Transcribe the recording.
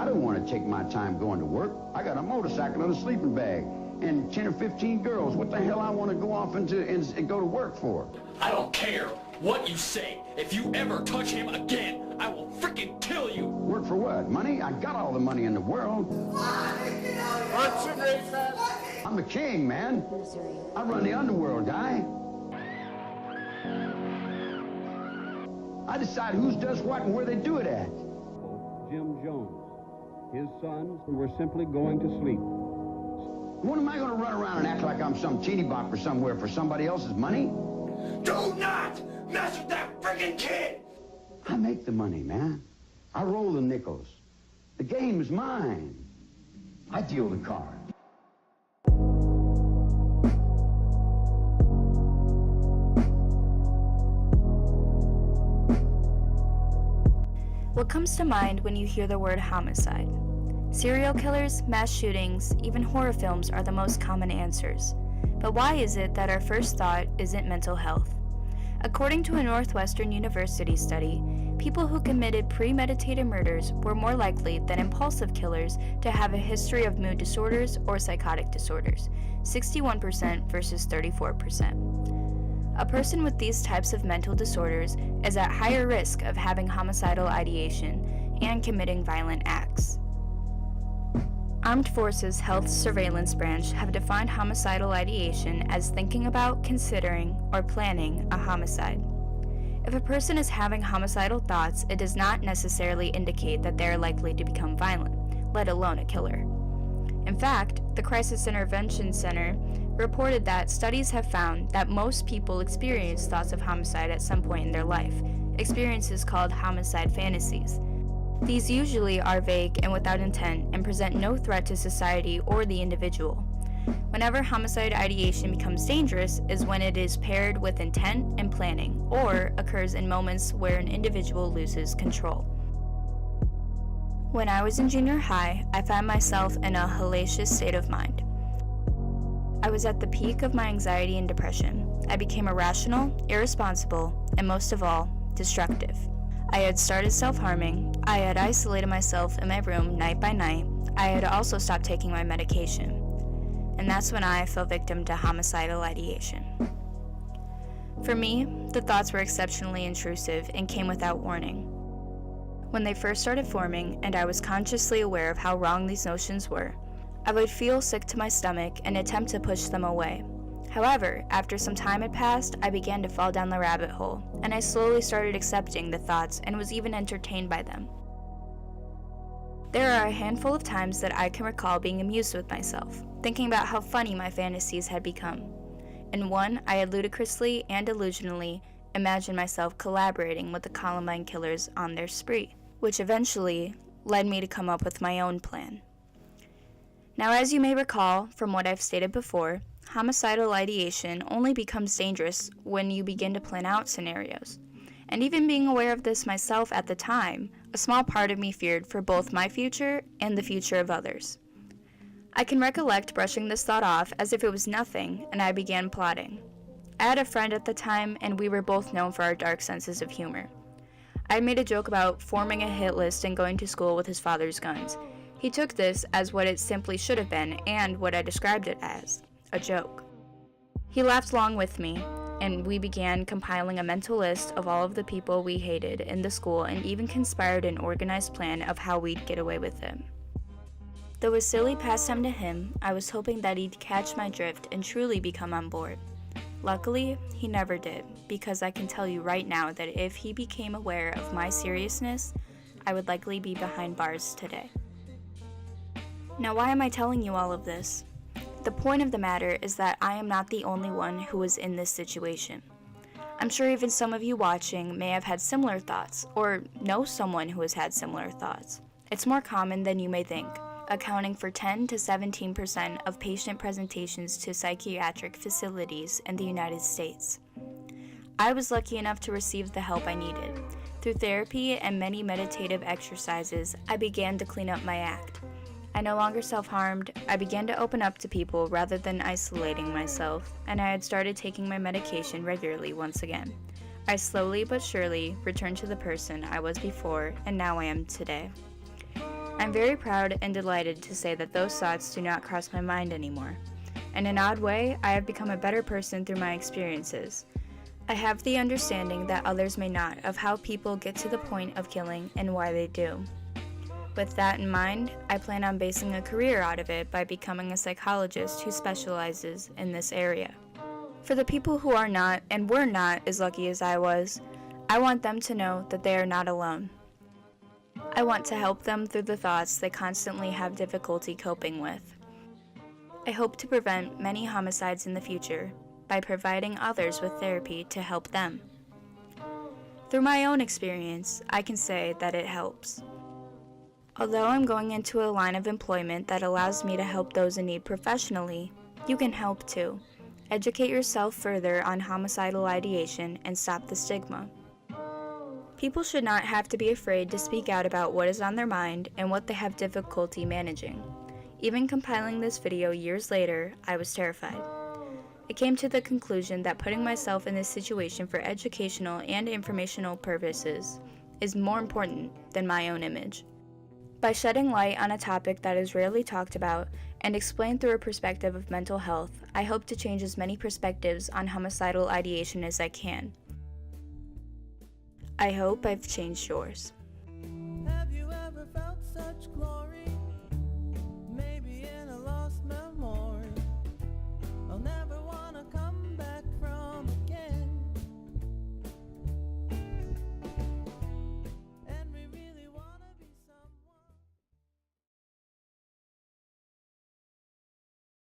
I don't want to take my time going to work. I got a motorcycle and a sleeping bag and 10 or 15 girls. What the hell I want to go off and go to work for? I don't care what you say. If you ever touch him again, I will freaking kill you. Work for what? Money? I got all the money in the world. I'm the king, man. I run the underworld, guy. I decide who does what and where they do it at. Jim Jones. His sons were simply going to sleep. When am I going to run around and act like I'm some teeny bopper somewhere for somebody else's money? Do not mess with that freaking kid! I make the money, man. I roll the nickels. The game is mine. I deal the cards. What comes to mind when you hear the word homicide? Serial killers, mass shootings, even horror films are the most common answers. But why is it that our first thought isn't mental health? According to a Northwestern University study, people who committed premeditated murders were more likely than impulsive killers to have a history of mood disorders or psychotic disorders, 61% versus 34%. A person with these types of mental disorders is at higher risk of having homicidal ideation and committing violent acts. Armed Forces Health Surveillance Branch have defined homicidal ideation as thinking about, considering, or planning a homicide. If a person is having homicidal thoughts, it does not necessarily indicate that they are likely to become violent, let alone a killer. In fact, the Crisis Intervention Center reported that studies have found that most people experience thoughts of homicide at some point in their life, experiences called homicide fantasies. These usually are vague and without intent and present no threat to society or the individual. Whenever homicide ideation becomes dangerous is when it is paired with intent and planning, or occurs in moments where an individual loses control. When I was in junior high, I found myself in a hellacious state of mind. I was at the peak of my anxiety and depression. I became irrational, irresponsible, and most of all, destructive. I had started self-harming. I had isolated myself in my room night by night. I had also stopped taking my medication. And that's when I fell victim to homicidal ideation. For me, the thoughts were exceptionally intrusive and came without warning. When they first started forming, and I was consciously aware of how wrong these notions were, I would feel sick to my stomach and attempt to push them away. However, after some time had passed, I began to fall down the rabbit hole, and I slowly started accepting the thoughts and was even entertained by them. There are a handful of times that I can recall being amused with myself, thinking about how funny my fantasies had become. In one, I had ludicrously and delusionally imagined myself collaborating with the Columbine killers on their spree, which eventually led me to come up with my own plan. Now, as you may recall from what I've stated before, homicidal ideation only becomes dangerous when you begin to plan out scenarios. And even being aware of this myself at the time, a small part of me feared for both my future and the future of others. I can recollect brushing this thought off as if it was nothing, and I began plotting. I had a friend at the time, and we were both known for our dark senses of humor. I had made a joke about forming a hit list and going to school with his father's guns. He took this as what it simply should have been, and what I described it as, a joke. He laughed along with me, and we began compiling a mental list of all of the people we hated in the school and even conspired an organized plan of how we'd get away with him. Though a silly pastime to him, I was hoping that he'd catch my drift and truly become on board. Luckily, he never did, because I can tell you right now that if he became aware of my seriousness, I would likely be behind bars today. Now, why am I telling you all of this? The point of the matter is that I am not the only one who was in this situation. I'm sure even some of you watching may have had similar thoughts, or know someone who has had similar thoughts. It's more common than you may think, accounting for 10 to 17% of patient presentations to psychiatric facilities in the United States. I was lucky enough to receive the help I needed. Through therapy and many meditative exercises, I began to clean up my act. I no longer self-harmed. I began to open up to people rather than isolating myself, and I had started taking my medication regularly once again. I slowly but surely returned to the person I was before, and now I am today. I'm very proud and delighted to say that those thoughts do not cross my mind anymore. In an odd way, I have become a better person through my experiences. I have the understanding that others may not of how people get to the point of killing and why they do. With that in mind, I plan on basing a career out of it by becoming a psychologist who specializes in this area. For the people who are not and were not as lucky as I was, I want them to know that they are not alone. I want to help them through the thoughts they constantly have difficulty coping with. I hope to prevent many homicides in the future by providing others with therapy to help them. Through my own experience, I can say that it helps. Although I'm going into a line of employment that allows me to help those in need professionally, you can help too. Educate yourself further on homicidal ideation and stop the stigma. People should not have to be afraid to speak out about what is on their mind and what they have difficulty managing. Even compiling this video years later, I was terrified. I came to the conclusion that putting myself in this situation for educational and informational purposes is more important than my own image. By shedding light on a topic that is rarely talked about and explained through a perspective of mental health, I hope to change as many perspectives on homicidal ideation as I can. I hope I've changed yours.